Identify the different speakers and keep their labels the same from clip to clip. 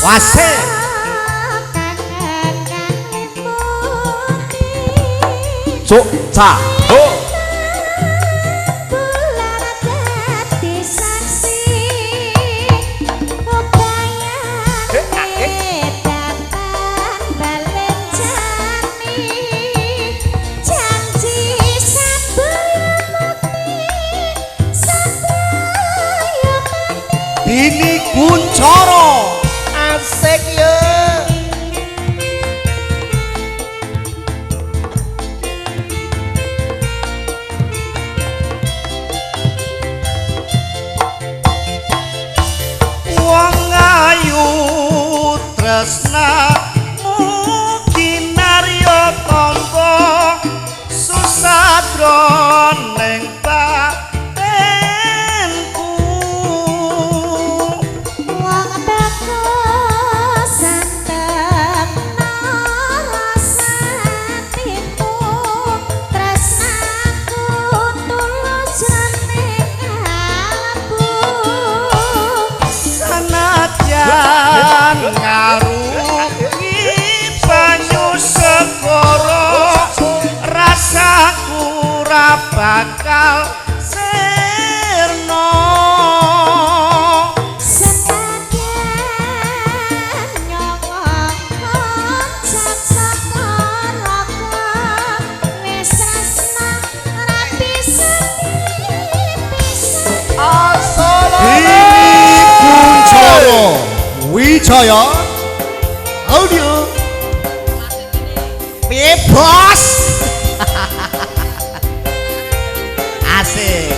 Speaker 1: Wase Cuk ca ho ini Kuncoro asik ya wong ayu tresna mungkin naryo tombo susatron neng ngarungi banyu segoro rasaku ra bakal sirna
Speaker 2: senadyan nyongong cak sakaraka wis tresna ra bisa dipisah
Speaker 1: ini Kuncoro Wijaya Audio bebas asik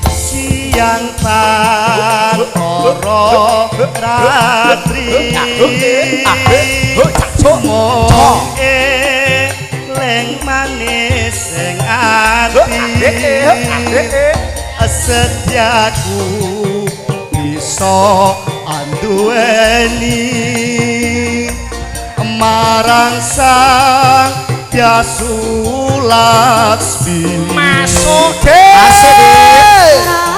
Speaker 1: siang pantoro ratri mong eleng manis sing ati setiaku bisa anduweni marang sang Yasulatsmi masuk asik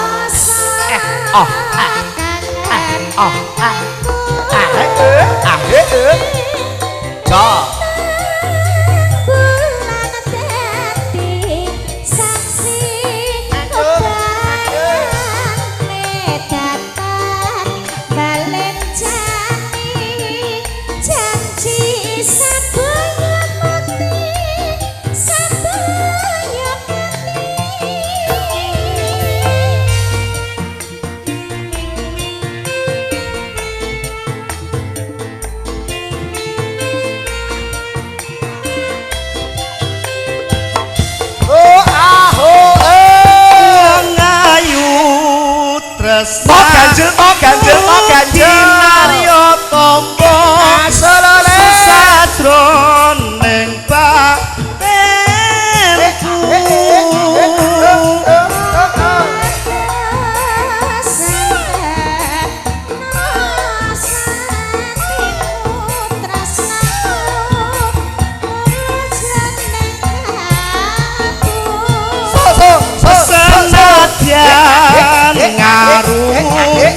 Speaker 1: ganjel Naryo tombo susatron neng batenku senadyan ngarungi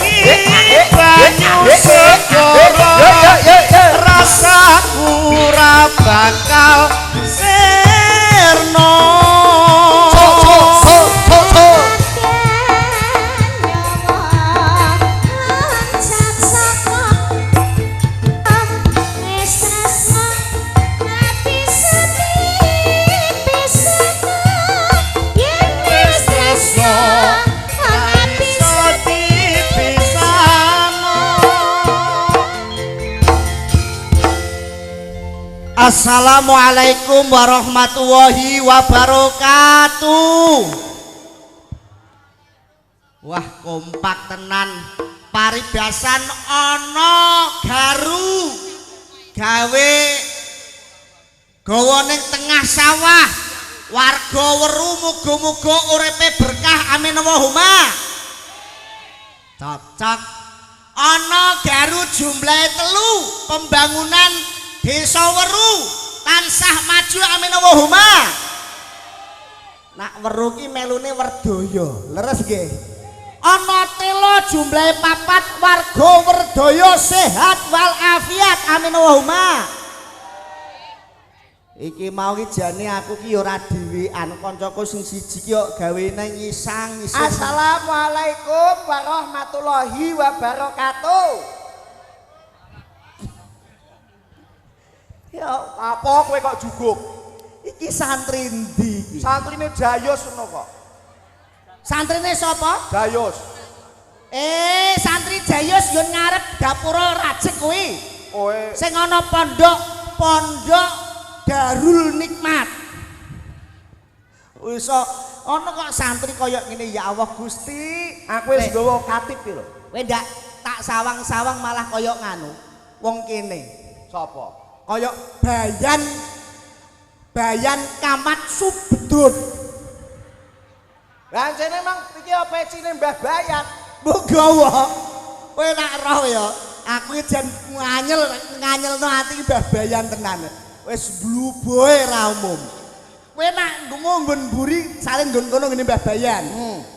Speaker 1: banyu segoro rasaku ra bakal sirna Assalamualaikum warahmatullahi wabarakatuh. Wah kompak tenan paribasan ana garu gawe gawa ning tengah sawah warga weru muga-muga uripe berkah amin Allahumma. Cocok ana garu jumlahe 3 pembangunan Desa Weru tansah maju amin Allahumma. Nak weru ki melune Werdaya. Leres nggih. Ana telo jumlahe 4 warga Werdaya sehat wal afiat amin Allahumma. Iki mau ki jane aku ki ora dhewean kancaku sing siji ki kok gawene ngisang.
Speaker 3: Assalamualaikum warahmatullahi wabarakatuh.
Speaker 1: Ya
Speaker 3: Apa kowe kok juguk?
Speaker 1: iki santri ndi iki?
Speaker 3: Santrine Jayus ngono kok.
Speaker 1: Santrine sapa?
Speaker 3: Jayus.
Speaker 1: Santri Jayus yo ngarep gapura rajek kuwi.
Speaker 3: Kowe
Speaker 1: Sing ana pondok Darul Nikmat. Wis ana kok santri kaya ngene ya Allah Gusti.
Speaker 3: aku wis nggawa katib iki lho.
Speaker 1: Kowe ndak tak sawang-sawang malah kaya nganu. Wong kene
Speaker 3: Sapa?
Speaker 1: kaya Bayan Kamat Subedun.
Speaker 3: Lah jane mang iki apa ecine Mbah Bayan?
Speaker 1: Monggo kowe nak roh ya. Aku jan nganyelno ati Mbah Bayan tenan. Wis bluboe ra umum. Kowe nak nggon mburi saling nggon kono ngene Mbah Bayan.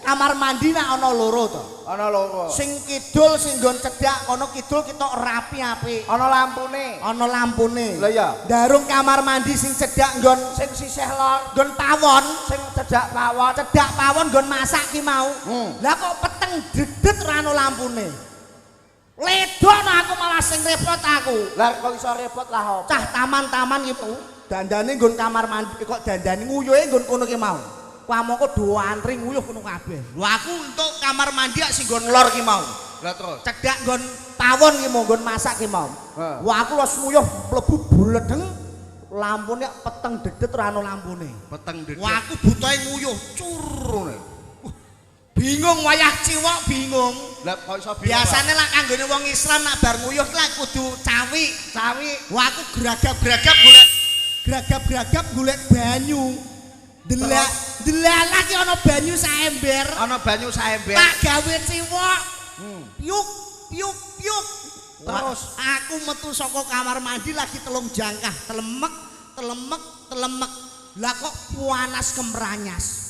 Speaker 1: Kamar mandi nak ana loro to.
Speaker 3: Ana loro.
Speaker 1: Sing kidul sing nggon cedhak kono kidul ketok rapi apik.
Speaker 3: Ana lampune.
Speaker 1: Ana lampune.
Speaker 3: Lah ya.
Speaker 1: Darung kamar mandi sing cedhak nggon
Speaker 3: Sing sisih lor,
Speaker 1: nggon pawon.
Speaker 3: sing cedhak pawon.
Speaker 1: Cedhak pawon nggon masak ki mau. Lah kok peteng dedet ra ana lampune. Ledon aku malah sing repot aku.
Speaker 3: Lah kok iso repot lah apa?
Speaker 1: Cah taman-taman gitu. Dandane nggon kamar mandi kok dandane nguyuhe nggon kono ki mau. Pamoko do antri nguyuh kono kabeh. Lho aku untuk kamar mandi sing nggon lor ki mau.
Speaker 3: Lah terus.
Speaker 1: Cedhak nggon pawon ki mau nggon masak ki mau. Wah aku los nguyuh mlebu bledeng lampune peteng dedet ora ana lampune.
Speaker 3: Peteng dedet.
Speaker 1: Wah aku butuhe nguyuh cur. Bingung wayah ciwok bingung.
Speaker 3: Lah kok iso bingung?
Speaker 1: Biasane lak kanggone wong Islam nak bar nguyuh lak kudu cawi. Wah aku geragap-geragap golek banyu. Delak ki ana banyu saember.
Speaker 3: Ana banyu saember.
Speaker 1: Tak gawe ciwok. Piuk.
Speaker 3: Terus
Speaker 1: aku metu saka kamar mandi lagi telung jangkah, telemek. Lah kok panas kemranyas.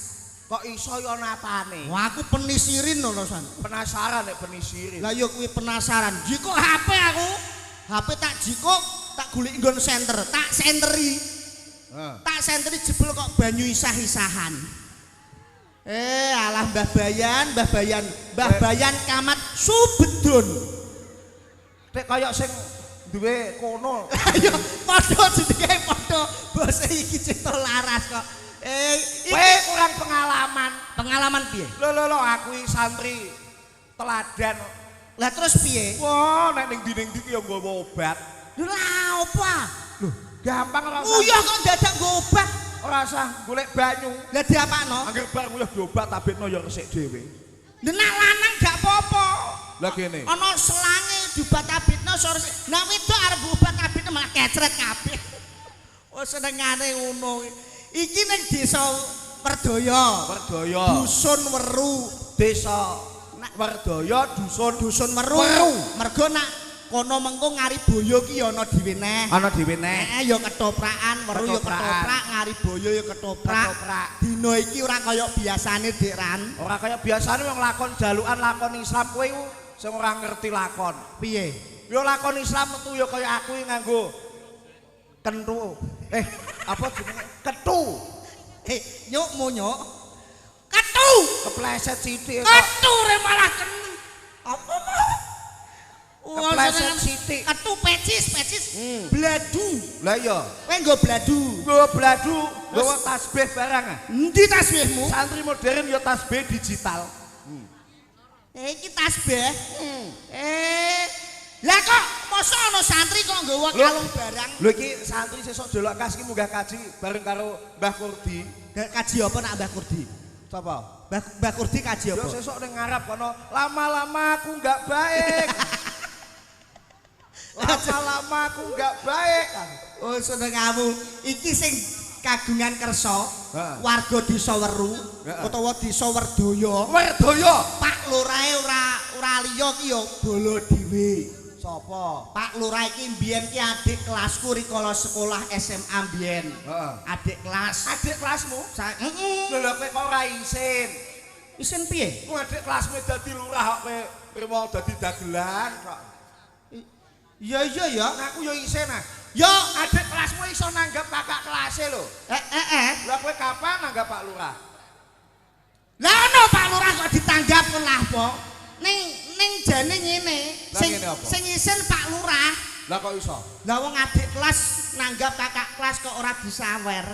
Speaker 3: kok iso ya napane?
Speaker 1: Wah aku penisirin lho San.
Speaker 3: Penasaran nek penisirin.
Speaker 1: Lah yo kuwi penasaran. Jikok HP aku. HP tak jikok, tak golek nggon senter, tak senteri. Tak senteri jebul kok banyu isah-isahan. Alah Mbah Bayan Kamat Subedun.
Speaker 3: Nek kaya sing duwe kono.
Speaker 1: Ayo padha jenenge padha. Basa iki cita laras kok.
Speaker 3: Kowe kurang pengalaman.
Speaker 1: Pengalaman piye?
Speaker 3: Lho aku iki santri teladan.
Speaker 1: Lah terus piye?
Speaker 3: Wah, nek ning ndi ki ya nggawa obat.
Speaker 1: Lah apa?
Speaker 3: Lho, gampang ora usah.
Speaker 1: Uyah kok dadak nggo obat.
Speaker 3: Ora usah golek banyu.
Speaker 1: Lah diapakno?
Speaker 3: Angger bar nguyuh diobat tabetno ya resik dhewe.
Speaker 1: Nek lanang gak apa-apa.
Speaker 3: Lah kene.
Speaker 1: Ana selange diobat tabetno sore. Nek wedok arep obat tabetno malah kecret kabeh. Oh senengane ngono. Iki ning desa Werdaya. Dusun Weru.
Speaker 3: Desa Werdaya dusun
Speaker 1: Weru. Mergo nak kono mengko Ngariboyo ki ya ana dhewe neh.
Speaker 3: Ana dhewe neh.
Speaker 1: Ya ketoprakan, Weru ya ketoprak, Ngariboyo ya ketoprak. Dina iki ora kaya biasane Dik Ran.
Speaker 3: Ora kaya biasane wong lakon jalukan lakon Islam kowe iku sing ora ngerti lakon.
Speaker 1: Piye?
Speaker 3: Yo lakon Islam metu ya kaya aku iki nganggo kentu. Apa jenenge? Ketu.
Speaker 1: Nyuk monyok. Ketu.
Speaker 3: Kepleset sithik kok.
Speaker 1: Ketu re malah ken. Apa mau?
Speaker 3: Kepleset sithik.
Speaker 1: Ketu pecis. Bladu.
Speaker 3: Lah iya.
Speaker 1: Kowe nggo bladu.
Speaker 3: Nggo bladu, nggawa tasbih barang ah.
Speaker 1: Endi tasbihmu?
Speaker 3: Santri modern ya tasbih digital.
Speaker 1: Iki tasbih. Lah kok mosok ana santri kok nggawa kalung barang?
Speaker 3: Lho iki santri sesuk delok kas iki munggah kaji bareng karo Mbah Kurdi.
Speaker 1: Kaji apa nak Mbah Kurdi?
Speaker 3: Sapa?
Speaker 1: Mbah Kurdi kaji apa?
Speaker 3: Yo sesuk ning ngarep kono lama-lama aku enggak baik. Lama-lama aku enggak baik.
Speaker 1: Oh senengamu. Iki sing kagungan kersa warga desa Weru utawa desa Werdaya.
Speaker 3: Werdaya.
Speaker 1: Pak Lurahe ora liya ki ya Baladhiwet. dhewe.
Speaker 3: Sapa?
Speaker 1: Pak Lurah iki mbiyen ki adik kelasku rikala sekolah SMA mbiyen.
Speaker 3: Heeh.
Speaker 1: Adik kelas.
Speaker 3: Adik kelasmu?
Speaker 1: Heeh.
Speaker 3: Lho kowe kok ora isin.
Speaker 1: Isin piye?
Speaker 3: Ku adik kelasmu dadi lurah kok kowe primo dadi dagelan kok.
Speaker 1: Iya ya.
Speaker 3: Aku yo isin ah.
Speaker 1: Yo
Speaker 3: Adik kelasmu iso nanggap kakak kelase lho. Lah kowe kapan nanggap Pak Lurah?
Speaker 1: Lah ono Pak Lurah kok ditanggap lah po. Ning jane ngene.
Speaker 3: Lah ngene apa?
Speaker 1: Sing isin Pak Lurah.
Speaker 3: Lah kok iso?
Speaker 1: Lah wong adik kelas nanggap kakak kelas kok ora disawer.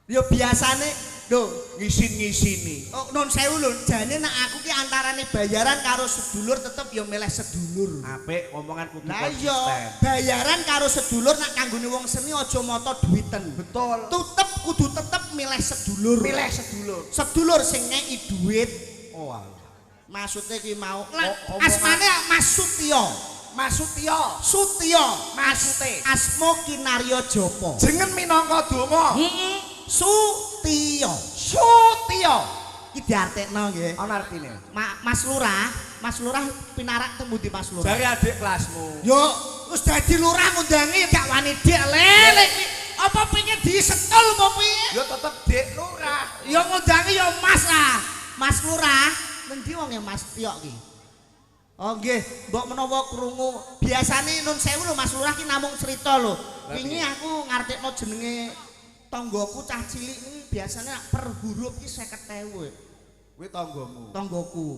Speaker 1: Yo biasane lho
Speaker 3: Ngisin-ngisini.
Speaker 1: oh, non sewu lho jane nek aku ki antarane bayaran karo sedulur tetep yo milih sedulur.
Speaker 3: Apik omongan kudu
Speaker 1: Lah iya
Speaker 3: konsisten.
Speaker 1: bayaran karo sedulur nek kanggone wong seni aja mata duwiten.
Speaker 3: Betul.
Speaker 1: Kudu tetep milih sedulur.
Speaker 3: Milih sedulur.
Speaker 1: Sedulur sing ngeki duit.
Speaker 3: Oh alah.
Speaker 1: Maksudnya ki mau
Speaker 3: omongan-
Speaker 1: asmane Mas Sutio.
Speaker 3: Mas Sutio.
Speaker 1: Sutio
Speaker 3: Maksude.
Speaker 1: Asmo Kinaryo Jopo.
Speaker 3: Jeneng minangka donga.
Speaker 1: Sutio.
Speaker 3: Sutio.
Speaker 1: Iki diartekno nggih.
Speaker 3: Ana artine.
Speaker 1: Mas Lurah pinarak temu di Mas Lurah.
Speaker 3: Jare adik kelasmu.
Speaker 1: Yo wis dadi lurah ngundangi gak wani dik lele iki. Apa pengen disetul apa piye?
Speaker 3: Yo tetep Dik Lurah.
Speaker 1: Yo ngundangi yo Mas lah. Mas Lurah, ngendi wong ya Mas Tio ki? Oh nggih, mbok menawa krungu biasane nun sewu lho Mas Lurah ki namung cerita lho. Wingi aku ngartekno jenenge tanggoku cah cilik iki biasane per huruf ki 50.000.
Speaker 3: Kuwi tanggamu.
Speaker 1: Tanggoku.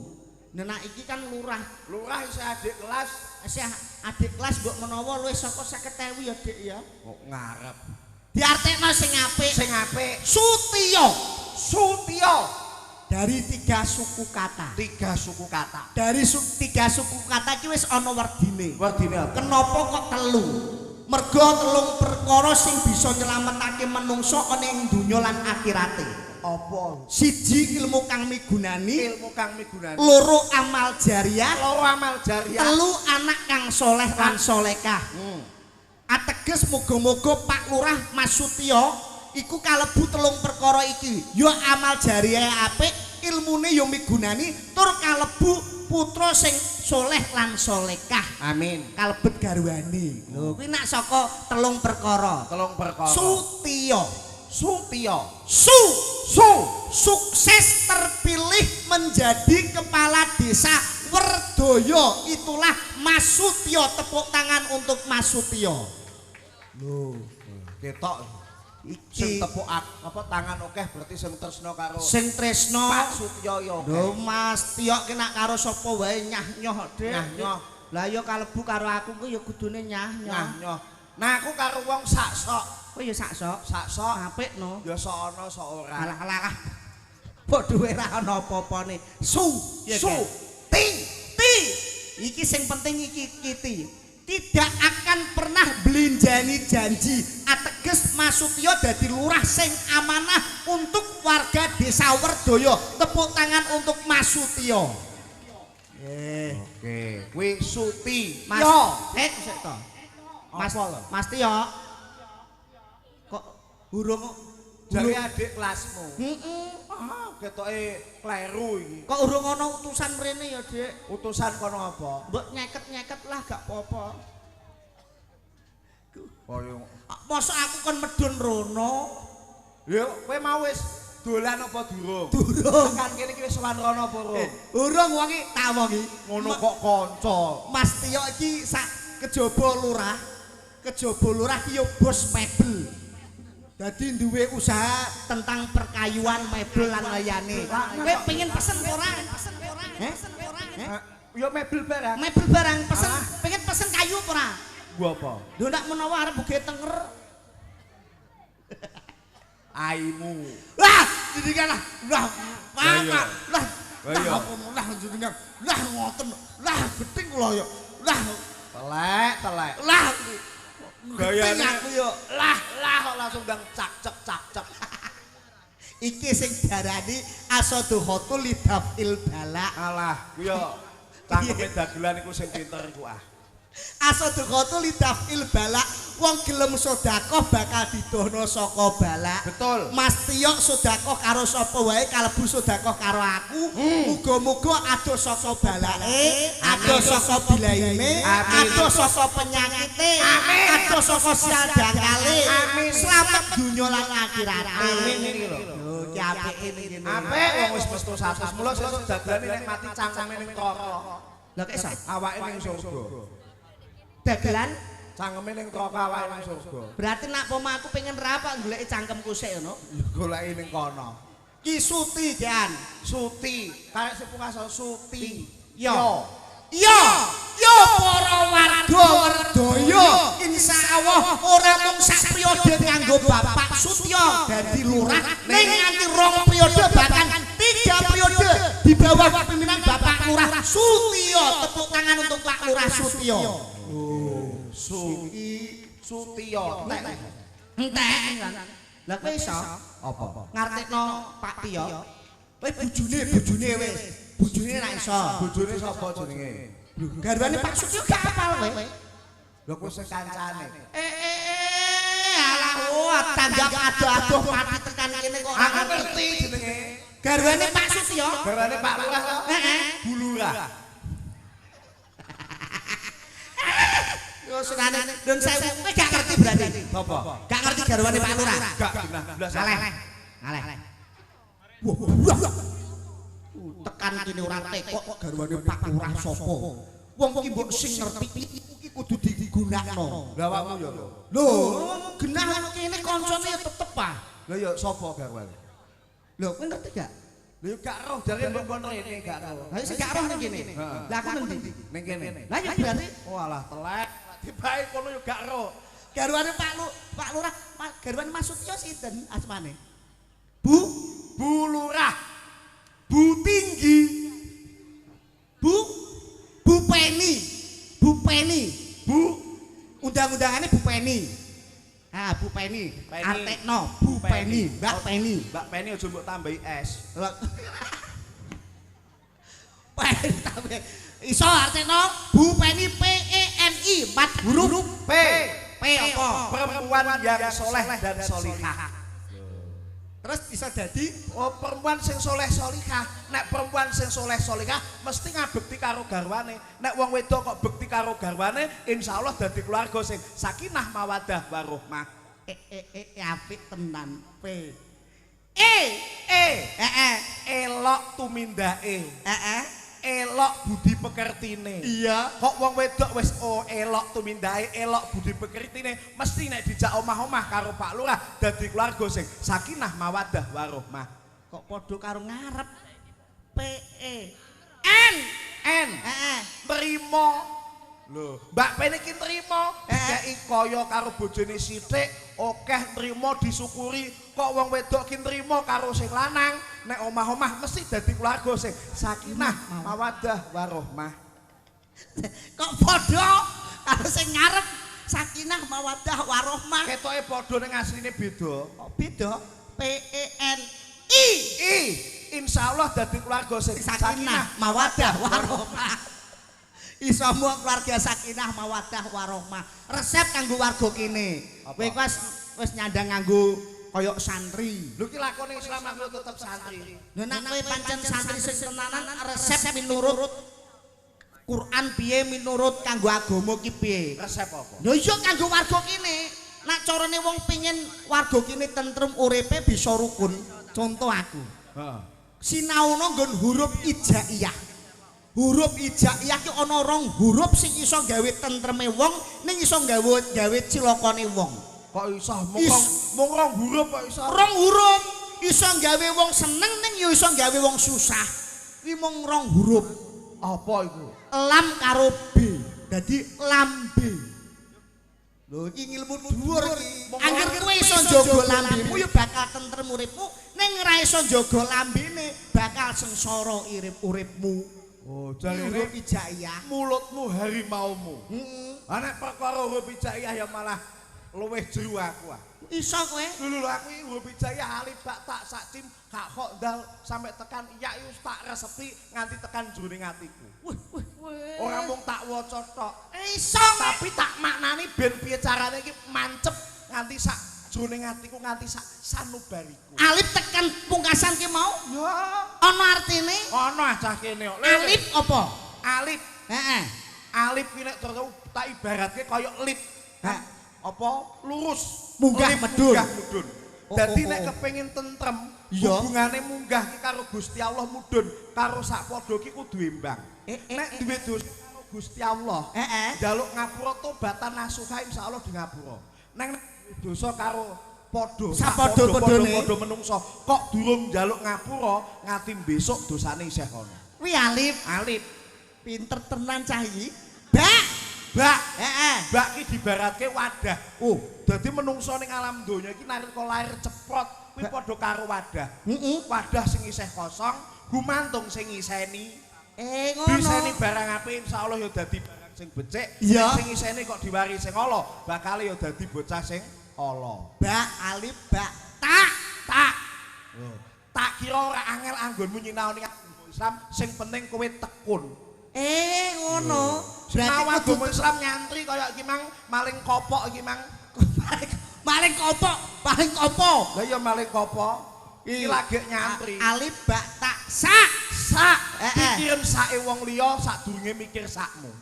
Speaker 1: Nenak iki kan lurah.
Speaker 3: Lurah isih adik kelas.
Speaker 1: Isih adik kelas mbok menawa luwih saka 50.000 ya Dik ya.
Speaker 3: Kok ngarep.
Speaker 1: Diartekno sing apik.
Speaker 3: Sing apik.
Speaker 1: Sutio
Speaker 3: Sutio.
Speaker 1: dari 3 suku kata.
Speaker 3: 3 suku kata.
Speaker 1: Dari 3 suku kata iki wis ana werdine.
Speaker 3: Werdine apa?
Speaker 1: Kenapa kok telu? Mergo telung perkara sing bisa nyelametake menungso ana ing donya lan akhirate.
Speaker 3: Apa?
Speaker 1: Siji ilmu kang migunani,
Speaker 3: Ilmu kang migunani.
Speaker 1: loro amal jariah,
Speaker 3: Loro amal jariah.
Speaker 1: telu anak kang soleh lan solekah. Ateges muga-muga Pak Lurah Mas Sutio iku kalebu telung perkara iki. Ya amal jariah apik, ilmune ya migunani, tur kalebu putra sing soleh lan solekah.
Speaker 3: Amin.
Speaker 1: Kalebet garwane. Lho kuwi nak saka telung perkara.
Speaker 3: Telung perkara.
Speaker 1: Sutio.
Speaker 3: Sutio.
Speaker 1: Sukses terpilih menjadi kepala desa Werdoyo. Itulah Mas Sutio. Tepuk tangan untuk Mas Sutio.
Speaker 3: Lho, ketok. Sing tepuk apa tangan akeh berarti sing tresno karo
Speaker 1: Sing tresno
Speaker 3: Pak Sutio ya.
Speaker 1: Lho Mas Tio ki nak karo sapa wae nyah-nyoh Dik.
Speaker 3: Nyah-nyoh.
Speaker 1: Lah ya kalebu karo aku ku ya kudune nyah-nyoh.
Speaker 3: Nyoh. Nah aku karo wong sak-sok.
Speaker 1: Oh ya sak-sok.
Speaker 3: Sak-sok
Speaker 1: Apik no.
Speaker 3: ya sok ana sok ora.
Speaker 1: Alah. Padha wae ra ana apa-apane.
Speaker 3: Ti.
Speaker 1: Iki sing penting iki kiti. Tidak akan pernah belinjani janji. Ateges Mas Sutio dadi lurah sing amanah untuk warga desa Werdoyo. Tepuk tangan untuk Mas Sutio.
Speaker 3: Oke, kuwi Suti.
Speaker 1: Mas,
Speaker 3: Yo.
Speaker 1: sik to. Mas,
Speaker 3: Apa lho?
Speaker 1: Mas Tio. Kok hurung
Speaker 3: Jare adik kelasmu.
Speaker 1: Heeh.
Speaker 3: Ah, ketoke kleru iki.
Speaker 1: Kok urung ana utusan mrene ya, Dik?
Speaker 3: Utusan kono apa?
Speaker 1: Mbok nyeket-nyeket lah gak apa-apa.
Speaker 3: Koyo
Speaker 1: Mosok aku kon medun rono.
Speaker 3: yo kowe mau wis dolan apa durung?
Speaker 1: Durung.
Speaker 3: Kan kene iki wis sowan rono apa urung?
Speaker 1: Urung wong iki tak wong iki.
Speaker 3: Ngono kok kanca.
Speaker 1: Mas Tio iki sak kejaba lurah. Kejaba lurah ki yo bos mebel. Dadi duwe usaha tentang perkayuan mebel lan layane. Kowe pengen pesen ora?
Speaker 3: Yo mebel barang.
Speaker 1: Mebel barang pesen, pengen pesen kayu ora?
Speaker 3: Gua apa?
Speaker 1: Lho ndak menawa arep buge tenger.
Speaker 3: Aimu.
Speaker 1: Lah, jenengan lah. Lah,
Speaker 3: Lah iya.
Speaker 1: lah.
Speaker 3: Lah iya.
Speaker 1: Lah jenengan. Lah ngoten. Lah gedeng kula ya. Lah,
Speaker 3: Telek.
Speaker 1: lah.
Speaker 3: Gayane
Speaker 1: Gedeng aku yo.
Speaker 3: lah kok langsung ndang cak-cek.
Speaker 1: Iki sing diarani asaduhatul lidafil bala.
Speaker 3: Alah, ku yo cangkeme dagelan iku sing pinter iku ah.
Speaker 1: Asaduhatul lidafil bala wong gelem sedekah bakal didono saka balak.
Speaker 3: Betul.
Speaker 1: Mas Tio sedekah karo sapa wae kalebu sedekah karo aku. Muga-muga ado saka balake, ado saka bilaine, ado saka penyakite, ado saka siadakale. Selamat dunya lan akhirat.
Speaker 3: Amin iki lho.
Speaker 1: Lho, ki apike iki.
Speaker 3: Apik wong wis mestu 100 mula sesuk dadane nek mati cangkeme ning neraka.
Speaker 1: Lah kok iso?
Speaker 3: Awake ning surga.
Speaker 1: Dagelan
Speaker 3: Cangkeme ning neraka awake ning surga.
Speaker 1: berarti nak pomo aku pengen rapak goleki cangkemku sik ngono.
Speaker 3: Goleki ning kono.
Speaker 1: Ki Suti Jan.
Speaker 3: Suti, karek sepungasa Suti.
Speaker 1: Yo. Yo para warga Werdoyo, insyaallah ora mung sak periode nganggo Bapak Sutyo dadi lurah, ning nganti 2 periode bahkan 3 periode di bawah kepemimpinan Bapak Lurah Sutyo. Tepuk tangan untuk Pak Lurah Sutyo.
Speaker 3: Sutio.
Speaker 1: Entek. Lah kowe iso
Speaker 3: Apa?
Speaker 1: ngartekno Pak Tio. Kowe bojone wis. Bojone ra iso.
Speaker 3: Bojone sapa jenenge?
Speaker 1: Garwane Pak Sutyo gak apal kowe.
Speaker 3: Lho kok sing kancane.
Speaker 1: Alah tanggap adoh-adoh pati tekan kene kok ora
Speaker 3: Aku
Speaker 1: ngerti.
Speaker 3: ngerti jenenge.
Speaker 1: Garwane Pak Sutyo.
Speaker 3: Garane Pak Lurah to?
Speaker 1: Heeh.
Speaker 3: Bulurah.
Speaker 1: Yo senane don sewu kowe gak ngerti berarti.
Speaker 3: Apa?
Speaker 1: Gak ngerti garwane Pak Lurah.
Speaker 3: Gak genah blas.
Speaker 1: Ngaleh. Tekan kene ora tekok kok garwane Pak Lurah sapa. Wong iki mbok sing ngerti iki kudu digunakno.
Speaker 3: Lah awakmu yo.
Speaker 1: Lho, genah kene kancane ya tetep ah.
Speaker 3: Lah yo sapa garwane?
Speaker 1: Lho, kowe ngerti gak?
Speaker 3: Lha yo gak roh jare mbok kon rene gak roh.
Speaker 1: Lah sing gak roh ning kene. Lah aku ngendi?
Speaker 3: Ning kene.
Speaker 1: Lah ya berarti
Speaker 3: Walah telek. Tibae kono yo gak roh.
Speaker 1: garwane Pak Lurah, garwane Mas Sutyo sinten asmane?
Speaker 3: Bulurah. Bu tinggi.
Speaker 1: Bu Penny. Undang-undangane Bu Penny. Ah, Bu Penny.
Speaker 3: Penny.
Speaker 1: Artekno Bu Penny, Mbak Penny.
Speaker 3: Mbak Penny aja mbok tambahi es.
Speaker 1: Penny tambah. Iso artekno Bu Penny PENI 4 huruf.
Speaker 3: P.
Speaker 1: P apa?
Speaker 3: Perempuan yang soleh dan solihah.
Speaker 1: Terus bisa jadi
Speaker 3: Oh, perempuan sing soleh solihah. Nek perempuan sing soleh solihah mesti ngabekti karo garwane. Nek wong wedok kok bekti karo garwane, insyaallah dadi keluarga sing sakinah mawaddah warahmah.
Speaker 1: apik tenan. P.
Speaker 3: Elok tumindake. Elok budi pekertine.
Speaker 1: Iya.
Speaker 3: Kok wong wedok wis elok tumindahe, elok budi pekertine, mesti nek dijak omah-omah karo Pak Lurah dadi keluarga sing sakinah mawaddah warahmah.
Speaker 1: Kok padha karo ngarep. N.
Speaker 3: Trimo. Lho, Mbak Penny ki trimo, dikeki kaya karo bojone sithik, akeh trimo disyukuri. Kok wong wedok ki trimo karo sing lanang, nek omah-omah mesti dadi keluarga sing sakinah mawaddah warahmah.
Speaker 1: Kok padha karo sing ngarep sakinah mawaddah warahmah.
Speaker 3: Ketoke padha ning asline beda.
Speaker 1: Kok beda? PENI.
Speaker 3: Insyaallah dadi keluarga sing
Speaker 1: Sakinah mawaddah warahmah. Iso mu keluarga sakinah mawaddah warahmah. Resep kanggo warga kene. Kowe wis nyandang nganggo kaya santri.
Speaker 3: Lho ki lakone Islam aku tetep santri.
Speaker 1: Lho nek kowe pancen santri sing tenanan resep minurut Quran piye minurut kanggo agama ki piye?
Speaker 3: Resep apa?
Speaker 1: Lho iya kanggo warga kene. Nek carane wong pengin warga kene tentrem uripe bisa rukun. Contoh aku.
Speaker 3: Heeh.
Speaker 1: Sinaono nggon huruf ijaiyah. Huruf ijaiyah ki ana 2 huruf sing iso gawe tentreme wong ning iso gawe cilakane wong.
Speaker 3: Kok iso mung rong huruf kok iso?
Speaker 1: 2 huruf iso gawe wong seneng ning ya iso gawe wong susah. Kuwi mung 2 huruf.
Speaker 3: Apa iku?
Speaker 1: Lam karo B. Dadi lambe. Lho iki ngilmu dhuwur iki. Angger kowe iso njaga lambemu ya bakal tentrem uripmu, ning ora iso njaga lambene bakal sengsara uripmu.
Speaker 3: Oh,
Speaker 1: Jarine
Speaker 3: jarine
Speaker 1: ijaiyah.
Speaker 3: mulutmu harimaumu.
Speaker 1: Heeh.
Speaker 3: Nek perkara huruf ijaiyah ya malah luwih jero aku.
Speaker 1: Iso kowe.
Speaker 3: Lho aku iki huruf ijaiyah alif ba ta sak cim kak kok dal sampai tekan ya wis tak resepi nganti tekan jroning atiku.
Speaker 1: Wah,
Speaker 3: Ora mung tak waca tok.
Speaker 1: Iso
Speaker 3: Tapi tak maknani ben piye carane iki mancep nganti sak jroning atiku nganti sak sanubariku.
Speaker 1: alif tekan pungkasan ki mau
Speaker 3: Ya,
Speaker 1: ana artine
Speaker 3: ana cah kene kok.
Speaker 1: alif apa?
Speaker 3: Alif.
Speaker 1: Heeh.
Speaker 3: Alif ki nek terus tak ibaratke kaya lip.
Speaker 1: Hah.
Speaker 3: Apa lurus
Speaker 1: Munggah
Speaker 3: Lip
Speaker 1: medun.
Speaker 3: munggah mudun.
Speaker 1: Oh,
Speaker 3: Dadi
Speaker 1: oh,
Speaker 3: nek
Speaker 1: oh.
Speaker 3: kepengin tentrem,
Speaker 1: Iya.
Speaker 3: hubungane munggah ki karo Gusti Allah mudun, karo sak padha ki kudu imbang. Nek duwe dosa karo Gusti Allah, njaluk ngapura tobatan nasuha insyaallah di ngapura. Nek dosa karo padha
Speaker 1: Sapadha-padhane.
Speaker 3: padha menungso, kok durung njaluk ngapura nganti besok dosane isih ana.
Speaker 1: Kuwi alif.
Speaker 3: Alif,
Speaker 1: Pinter tenan cah iki. Bak.
Speaker 3: bak,
Speaker 1: Heeh.
Speaker 3: bak ki dibaratke wadah. Dadi menungso ning alam donya iki nalika lair ceprot kuwi padha karo wadah.
Speaker 1: Heeh.
Speaker 3: Wadah sing isih kosong, gumantung sing ngiseni.
Speaker 1: Ngono.
Speaker 3: Biseni barang apik insyaallah ya dadi barang sing becik.
Speaker 1: Iya.
Speaker 3: Sing ngiseni kok diwari sing ala, bakal ya dadi bocah sing ala.
Speaker 1: Bak alif bak tak.
Speaker 3: Tak. Tak kira ora angel anggonmu nyinaoni agama Islam, sing penting kowe tekun.
Speaker 1: Ngono.
Speaker 3: Sinau
Speaker 1: Berarti
Speaker 3: agama Islam nyantri kaya iki mang maling kopok iki mang.
Speaker 1: maling kopok, paling kopo.
Speaker 3: Lah ya maling kopok. Iki lagi nyantri.
Speaker 1: Alif bak tak sak.
Speaker 3: Sak pikirin sake wong liya sadurunge mikir sakmu.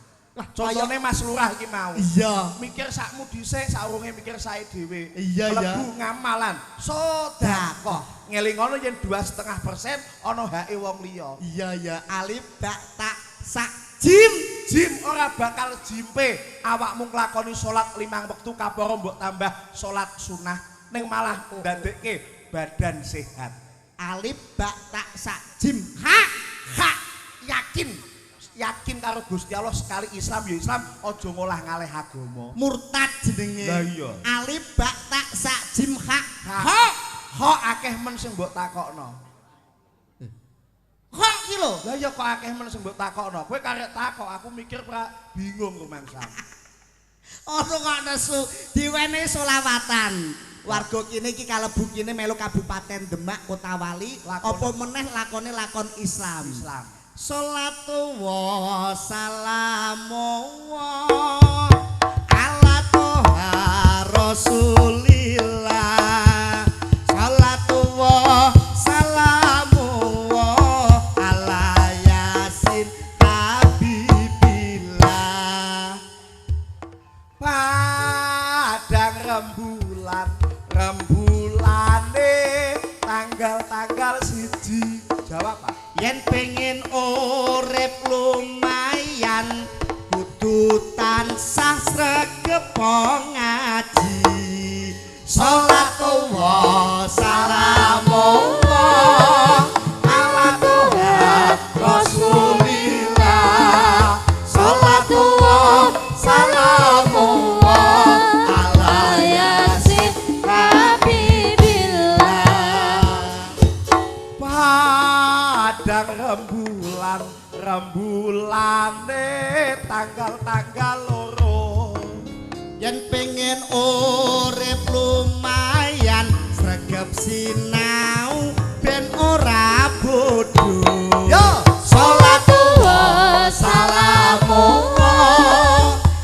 Speaker 3: Contone Mas Lurah iki mau.
Speaker 1: Iya.
Speaker 3: Mikir sakmu dhisik saurunge mikir sae dhewe.
Speaker 1: Iya, iya.
Speaker 3: Mlebu ngamalan. Sedekah. Ngelingono yen 2,5% ana hake wong liya.
Speaker 1: Iya ya alif bak tak sak jim.
Speaker 3: Jim ora bakal jimpe awakmu nglakoni salat 5 wektu kapara mbok tambah salat sunah ning malah ndadekke badan sehat.
Speaker 1: Alif bak tak sak jim. Hak.
Speaker 3: Hak yakin karo Gusti Allah sekali Islam ya Islam aja ngolah ngalih agama.
Speaker 1: Murtad jenenge.
Speaker 3: Lah iya.
Speaker 1: Alif bak tak sak jim hak.
Speaker 3: Hak. Hak akeh men sing mbok takokno.
Speaker 1: Hak ki lho.
Speaker 3: Lah ya kok akeh men sing mbok takokno. Kowe karek takok aku mikir ora bingung rumangsa.
Speaker 1: Ono kok nesu diwenehi selawatan. Warga kene iki kalebu kene melu Kabupaten Demak Kota Wali, apa meneh lakone lakon Islam. Sholatu wa salamu ala toha rasulillah. Sholatu wa salamu ala yasin habibillah.
Speaker 3: Padang rembulane tanggal siji. Jawab Pak.
Speaker 1: Yen pengen urip lumayan kudu tansah sregep ngaji. Sholatu wa salamu ala toha rasulillah. Sholatu wa salamu ala yasin habibillah.
Speaker 3: Padang rembulane tanggal loro.
Speaker 1: Yen pengen urip lumayan sregep sinau ben ora bodho. Yo sholatu wa salamu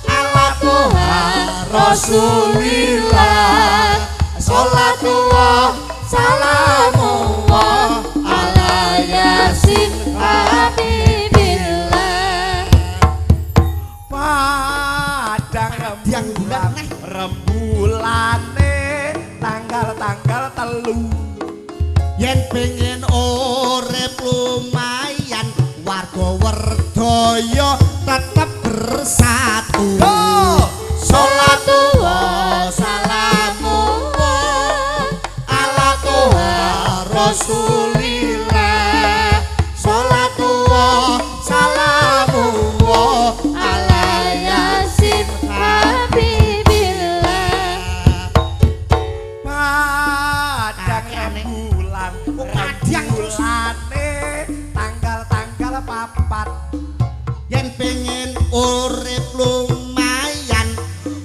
Speaker 1: ala toha rasulillah. Sholatu wa salamu ala yasin habibillah.
Speaker 3: Padang rembulane tanggal telu.
Speaker 1: Yen pengen urip lumayan warga Werdaya tetep bersatu. Sholatu wa salamu ala toha rasulillah. Sholatu wa salamu ala yasin habibillah.
Speaker 3: Padang rembulane tanggal papat.
Speaker 1: Yen pengen urip lumayan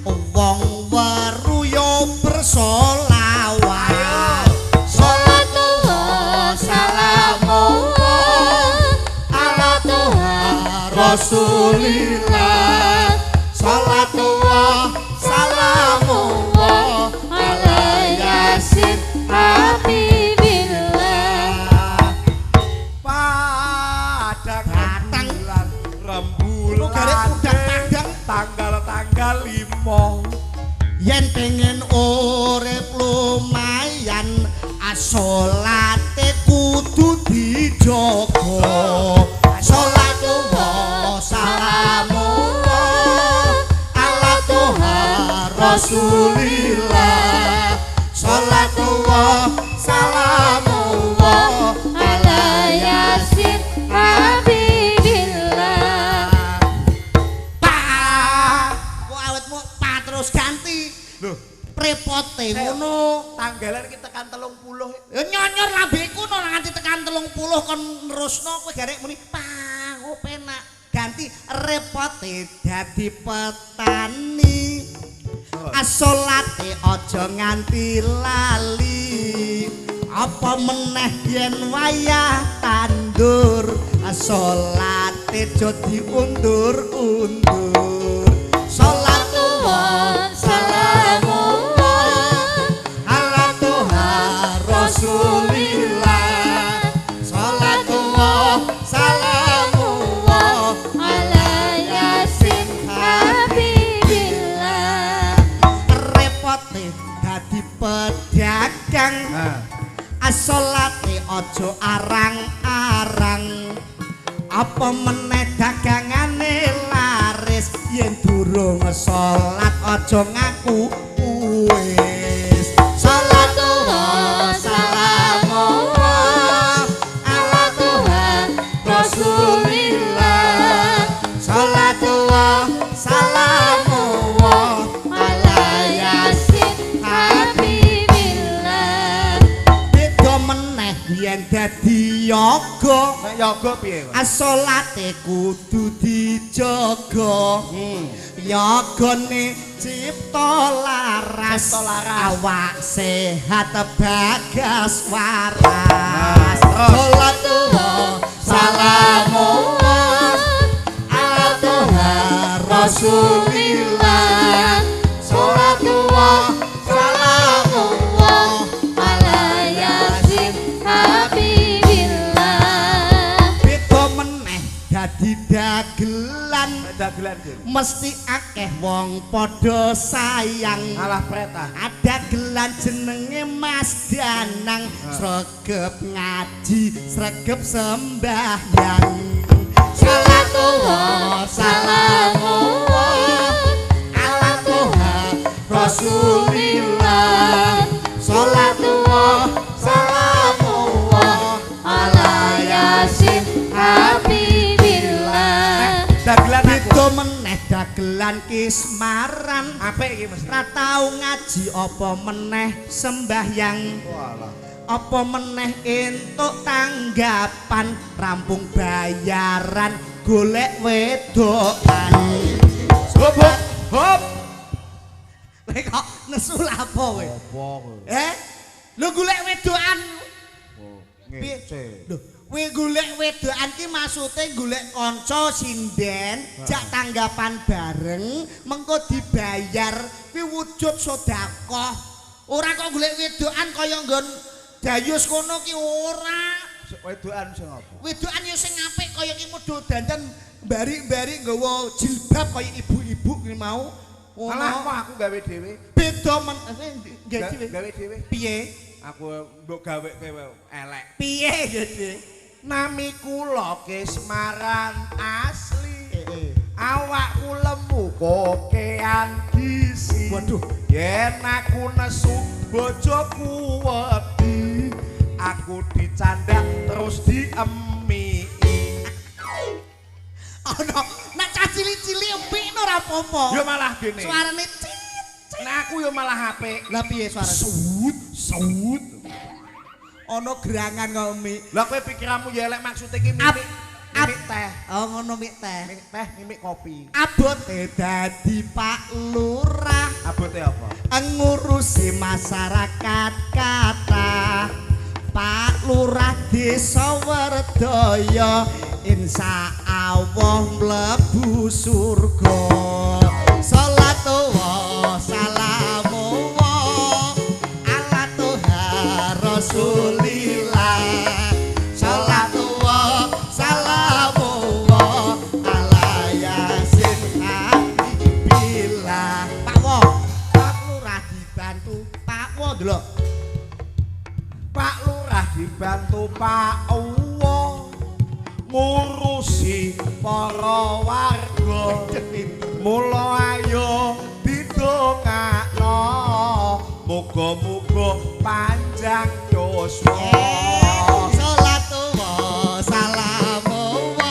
Speaker 1: wong weru yo bersolawat. Sholatu wa salamu ala toha Rasulillah Salatullah salamullah ala yasin
Speaker 2: Habibillah
Speaker 3: Padang bulan rembulan
Speaker 1: Lu garek udang-padang.
Speaker 3: tanggal-tanggal 5
Speaker 1: yen pengen urip lumayan asolate kudu dijogo salatullah salamullah ala Tuhan Rasulillah salatullah salamullah
Speaker 2: ala yasin Habibillah
Speaker 1: Pak kok awetmu Pak terus ganti
Speaker 3: Loh,
Speaker 1: prepote ngono
Speaker 3: tanggalan kita kan 30
Speaker 1: ya nyonyor lambeku no nganti tekan 30 kon nerusno kowe garek muni Pak kok penak ganti repote dadi petani asolate aja nganti lali apa meneh yen wayah tandur asolate aja diundur-undur salatullah salamullah ala Tuhan Rasulillah salatullah salamullah
Speaker 2: ala yasin Habibillah
Speaker 1: repote dadi pedagang asolate aja arang-arang apa meneh dagangane laris yen durung salat aja ngaku wis salatullah salamullah ala Tuhan Rasulillah salatullah salamullah
Speaker 2: ala yasin Habibillah
Speaker 1: beda meneh yen dadi yoga
Speaker 3: nek yoga piye Pak?
Speaker 1: asolate kudu dijaga yogane cipta laras
Speaker 3: Cipta laras.
Speaker 1: awak sehat bagas waras
Speaker 3: terus.
Speaker 1: salatullah salamullah ala Tuhan Rasulillah salatullah salamullah
Speaker 2: ala yasin Habibillah
Speaker 1: beda meneh dadi dagelan
Speaker 3: dagelan Gur.
Speaker 1: mesti akeh wong padha sayang
Speaker 3: Alah pretah.
Speaker 1: ada gelan jenenge Mas Danang sregep ngaji sregep sembahyang salatullah salamullah ala Tuhan Rasulillah salatullah salamullah
Speaker 2: ala yasin Habibillah
Speaker 3: Dagelan aku.
Speaker 1: beda meneh dagelan kismaran
Speaker 3: Apik iki mesti.
Speaker 1: ra tau ngaji apa meneh sembahyang
Speaker 3: Walah.
Speaker 1: apa meneh entuk tanggapan rampung bayaran golek wedokan
Speaker 3: Hop hop hop.
Speaker 1: lek kok nesu lha apa kowe
Speaker 3: Apa kowe?
Speaker 1: lho golek wedokan
Speaker 3: Oh,
Speaker 1: ngece lho kowe golek wedokan ki maksude golek kanca sinden jak tanggapan bareng mengko dibayar kuwi wujud sedekah ora kok golek wedokan kaya nggon dayus kono ki ora
Speaker 3: Wedokan sing apa?
Speaker 1: wedokan ya sing apik kaya ki modho dandan bari-bari nggawa jilbab kaya ibu-ibu ki mau
Speaker 3: Malah kok aku gawe dhewe.
Speaker 1: beda men
Speaker 3: Gawe dhewe.
Speaker 1: piye
Speaker 3: Aku mbok gawe kowe elek.
Speaker 1: piye gede
Speaker 3: Nami kula Kismaran asli. Awakku lemu kokean gisi.
Speaker 1: Waduh.
Speaker 3: Yen aku nesu bojoku wedi, aku dicandak terus diemi.
Speaker 1: ana nek cah cilik-cilik empikno ora apa-apa
Speaker 3: Yo malah gene.
Speaker 1: suarane cit
Speaker 3: Nah aku yo malah apik.
Speaker 1: lah piye suarane
Speaker 3: Sut.
Speaker 1: ana gerangan kok mi
Speaker 3: Lah kowe pikiranmu ya elek maksude iki mimik teh.
Speaker 1: oh ngono mik teh
Speaker 3: Mimik teh, mimik kopi.
Speaker 1: abote dadi Pak Lurah
Speaker 3: Abote apa?
Speaker 1: ngurusi masyarakat kata Pak Lurah Desa Werdaya insya Allah mlebu surga. Sholatu wa salamu wa ala Tuhan Rasulillah. Sholatu wa salamu wa ala Yasin Habibillah. Pak Wo, Pak Lurah dibantu Pak Wo delok.
Speaker 3: Pak Lurah dibantu Pak Uwo ngurusi para warga. Mula ayo didongakno muga-muga panjang yuswa.
Speaker 1: Sholatu wa salamu wa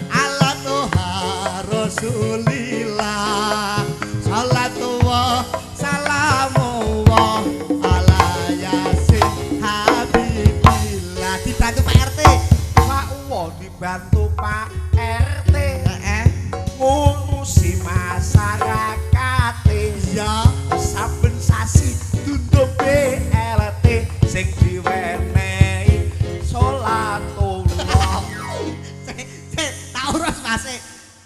Speaker 1: ala Tuhan Rasulillah. Sholatu wa salamu wa ala Yasin Habibillah. Dibantu Pak RT.
Speaker 3: Pak Uwo dibantu Pak RT ngurusi masyarakat.
Speaker 1: Ya,
Speaker 3: Saben sasi tunduk BLT sing diwenehi sholatullah.
Speaker 1: tak urus Mas.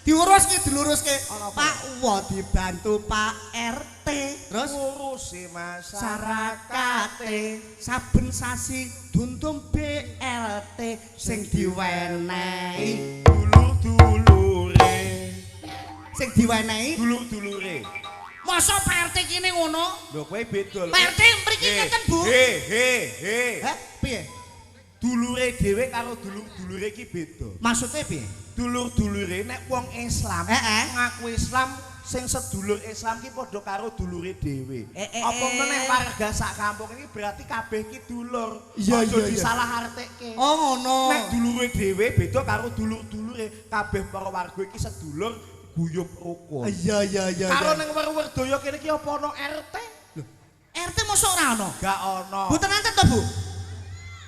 Speaker 1: Diurus ki diluruske. Pak Uwo dibantu Pak RT. Terus
Speaker 3: Ngurusi
Speaker 1: masyarakat
Speaker 3: masyarakat
Speaker 1: saben sasi dundum BLT sing diwenehi
Speaker 3: dulur-dulure.
Speaker 1: sing diwenehi
Speaker 3: Dulur-dulure.
Speaker 1: masa Pak RT kene ngono.
Speaker 3: Lho kowe beda lho.
Speaker 1: Pak RT mriki ngeten Bu.
Speaker 3: He.
Speaker 1: Hah? Piye?
Speaker 3: Dulure dhewe karo dulur-dulure iki beda.
Speaker 1: Maksudnya piye?
Speaker 3: Dulur-dulure nek wong Islam ngaku Islam sing sedulur Islam ki padha karo dulure dhewe. Apa meneh warga sak kampung iki berarti kabeh ki dulur.
Speaker 1: Iya,
Speaker 3: Aja
Speaker 1: iya, iya.
Speaker 3: disalahartike.
Speaker 1: Oh ngono.
Speaker 3: Nek dulure dhewe beda karo dulur-dulure. Kabeh para warga iki sedulur guyub rukun.
Speaker 1: Iya.
Speaker 3: Karo ning Werwerdaya kene iki apa ana RT?
Speaker 1: RT mosok ora ono?
Speaker 3: Gak ana.
Speaker 1: Mboten enten to, Bu?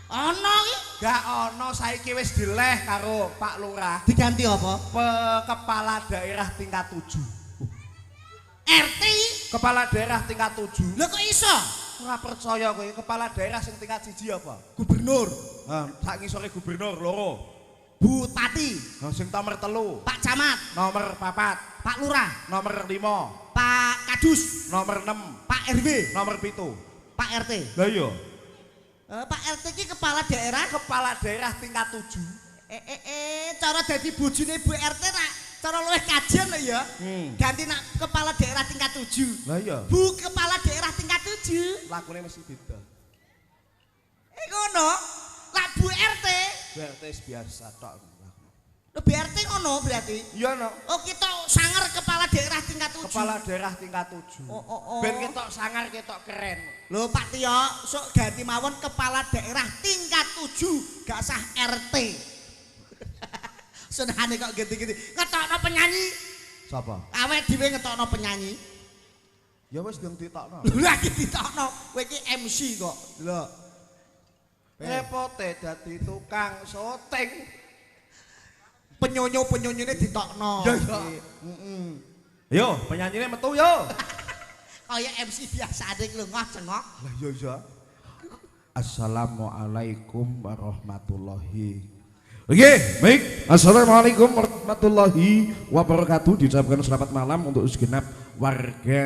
Speaker 1: Ono iki.
Speaker 3: Gak ana saiki wis dileh karo Pak Lurah.
Speaker 1: Diganti apa?
Speaker 3: Kepala daerah tingkat 7.
Speaker 1: RT.
Speaker 3: Kepala daerah tingkat 7.
Speaker 1: Lho kok iso?
Speaker 3: Ora percaya kowe kepala daerah sing tingkat 1 apa?
Speaker 1: Gubernur,
Speaker 3: Sak ngisore gubernur loro.
Speaker 1: Bupati,
Speaker 3: Sing nomor 3,
Speaker 1: Pak Camat,
Speaker 3: nomor 4,
Speaker 1: Pak Lurah,
Speaker 3: nomor 5,
Speaker 1: Pak Kadus,
Speaker 3: nomor 6,
Speaker 1: Pak RW,
Speaker 3: nomor 7.
Speaker 1: Pak RT.
Speaker 3: Lah iya,
Speaker 1: Pak RT ki kepala daerah.
Speaker 3: kepala daerah tingkat 7.
Speaker 1: Cara dadi bojone Bu RT nak cara luwih kajian lho ya. Ganti nak kepala daerah tingkat 7.
Speaker 3: Lah iya,
Speaker 1: Bu kepala daerah tingkat 7.
Speaker 3: lakune mesti beda.
Speaker 1: Ngono. Lah Bu RT,
Speaker 3: BRT biasa tok.
Speaker 1: lho BRT ngono berarti.
Speaker 3: Iya no.
Speaker 1: Oh kita sangar kepala daerah tingkat 7.
Speaker 3: Kepala daerah tingkat 7.
Speaker 1: Oh.
Speaker 3: Ben ketok sangar ketok keren.
Speaker 1: Lho Pak Tio, sok ganti mawon kepala daerah tingkat 7, gak sah RT. Senane kok ganti-ganti. Ngetokno penyanyi.
Speaker 3: Sapa?
Speaker 1: Awet dhewe ngetokno penyanyi.
Speaker 3: Ya wis dong ditokno.
Speaker 1: Lho lagi ditokno, kowe iki MC kok. Lho.
Speaker 3: Repote dadi tukang syuting.
Speaker 1: Penyonyo-penyonyone ditokno.
Speaker 3: Ya, ya.
Speaker 1: Heeh.
Speaker 3: Yo, penyanyine metu yo.
Speaker 1: Kaya MC biasa ning lunga cengok.
Speaker 3: Lah iya. Assalamualaikum warahmatullahi. Oke, baik. Assalamualaikum warahmatullahi wabarakatuh. Diucapkan selamat malam untuk segenap warga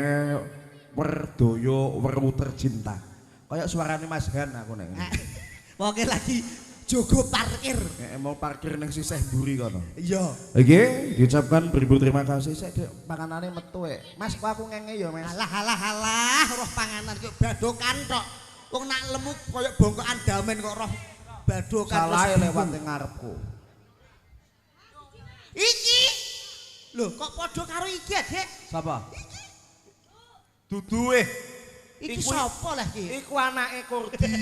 Speaker 3: Werdoyo Weru tercinta. Kayak suarane Mas Han aku nek.
Speaker 1: Pokoke lagi jogo parkir.
Speaker 3: Mau parkir ning sisih mburi kono.
Speaker 1: Iya.
Speaker 3: Oke, diucapkan beribu terima kasih. Saya makanane metu Mas, kok aku ngenge ya, Mas.
Speaker 1: Halah, roh panganan kok badokan tok. Wong nak lemu koyo bongkokan damen kok roh badokan.
Speaker 3: Salah lewat ning ngarepku.
Speaker 1: Iki. Lho, kok padha karo iki, Dek?
Speaker 3: Sapa? Dudu
Speaker 1: Iki sapa lah iki?
Speaker 3: Iku anake Kurdi.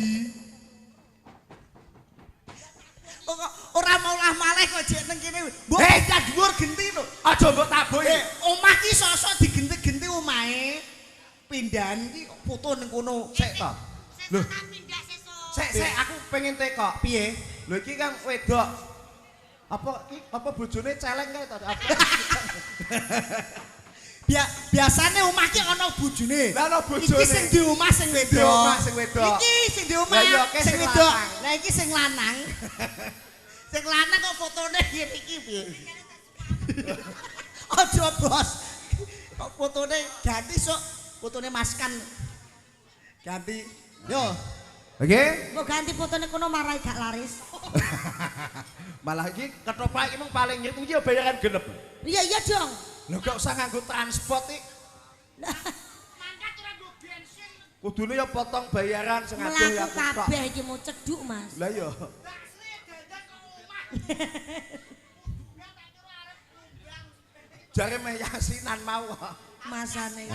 Speaker 1: Kok ora maulah maleh kok jek nang kene. Mbok pindah dhuwur genti lho.
Speaker 3: Aja mbok tabohi.
Speaker 1: Omah ki sosok digenti-genti omahe. Pindahan ki kok foto ning kono.
Speaker 3: Sik to. Lho,
Speaker 2: pindah sesuk.
Speaker 3: sik aku pengen teko.
Speaker 1: Piye?
Speaker 3: Lho iki kan wedok. Apa bojone celeng kae to? Apa?
Speaker 1: Biasane omah ki ana bojone.
Speaker 3: Lah ana bojone.
Speaker 1: Iki sing di omah sing wedok.
Speaker 3: Di omah sing wedok.
Speaker 1: Iki sing di omah
Speaker 3: Lah iya,
Speaker 1: sing wedok. Lah iki sing lanang. Sing lanang kok fotone ngene iki piye? Aja bos. Kok fotone ganti sok fotone maskan. Ganti. Yo.
Speaker 3: Oke.
Speaker 4: Mbok ganti fotone kono marai gak laris.
Speaker 3: Malah iki ketoprak iki mung paling ngirit iki ya bayaran genep.
Speaker 4: Iya iya dong.
Speaker 3: Lho gak usah nganggo transport iki.
Speaker 1: Mangkat ora nggo bensin.
Speaker 3: Kudune ya potong bayaran sing adoh ya
Speaker 4: Melaku kabeh iki mau ceduk Mas.
Speaker 3: Lah iya. Jare meh yasinan mau.
Speaker 4: Masane.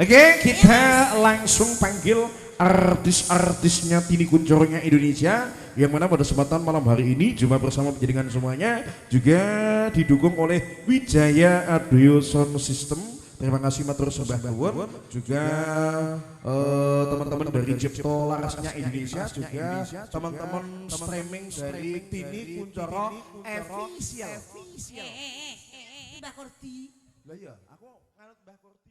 Speaker 5: Oke, kita langsung panggil artis-artisnya Tini Kuncornya Indonesia yang mana pada kesempatan malam hari ini cuma bersama penjaringan semuanya juga didukung oleh Wijaya Audio Sound System. Terima kasih matur sembah nuwun juga teman-teman dari Cipto Larasnya Indonesia juga teman-teman streaming dari Tini Kuncoro Official.
Speaker 4: Mbak Kordi.
Speaker 3: Lah iya, aku nganut Mbah Kurdi.